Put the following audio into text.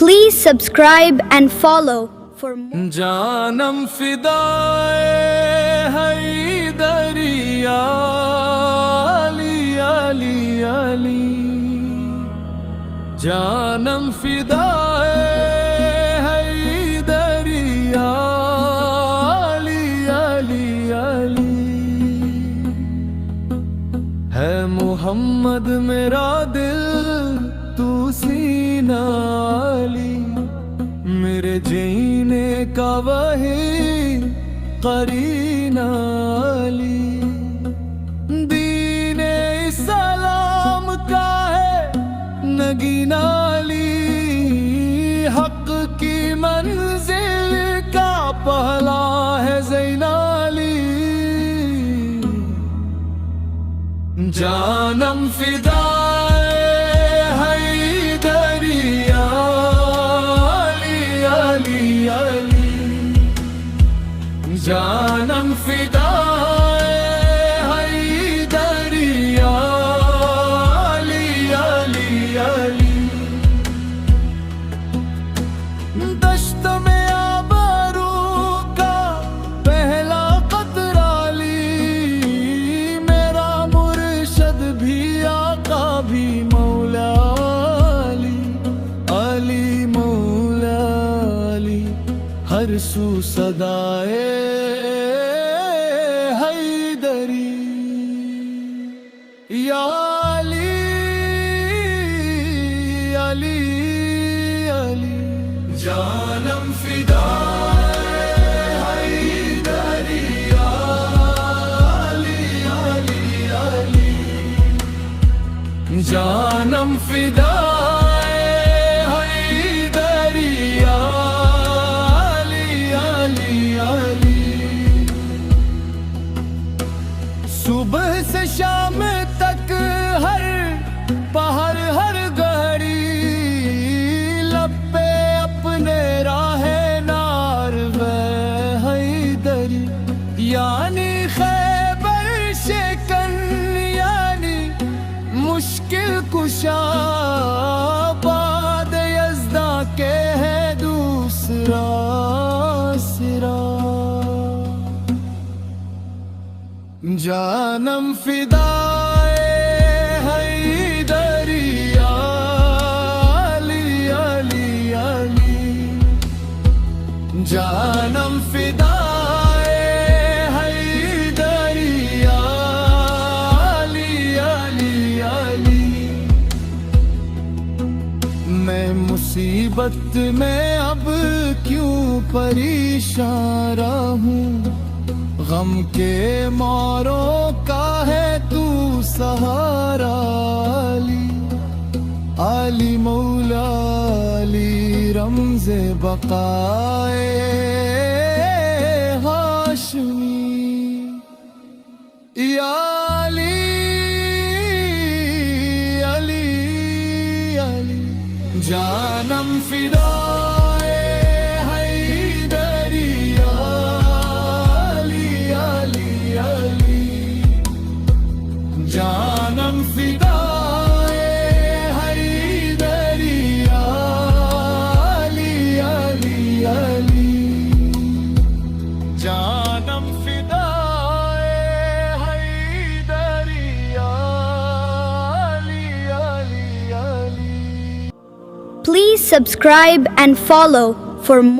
Please subscribe and follow for more. جانم فدائے حیدری یا علی علی علی، جانم فدائے حیدری یا علی علی علی، ہے محمد میرا دل تو سینہ علی، میرے جینے کا وہی قرینہ علی، دین اسلام کا ہے نگینہ علی، حق کی منزل کا پہلا ہے زین علی، جانم فدائے حیدری یا علی علی علی، جانم فدائے حیدری یا علی علی علی، دشت میں آبرو کا پہلا قطرہ علی، میرا مرشد بھی آقا بھی مولا علی، علی مولا علی، ہر سو صدائے حیدری یا علی علی علی، جانم فدائے حیدری یا علی علی علی، جانم فدائے حیدری یا علی علی علی، صبح سے شام تک ہر پہر ہر گھڑی، لب پہ اپنے راہ نار وے حیدری، یعنی خیبر شکن یعنی مشکل کشا، بعد یزداں کے ہے دوسرا سرا، جانم فدائے حیدری یا علی علی علی، جانم فدائے حیدری یا علی علی علی، میں مصیبت میں اب کیوں پریشان رہوں، غم کے ماروں کا ہے تو سہارا علی، علی مولا علی رمز بقائے ہاشمی، یا علی علی علی، جانم فدائے حیدری یا علی علی علی، جانم فدائے حیدری یا علی علی علی، جانم فدائے حیدری یا علی علی علی۔ Please subscribe and follow for more.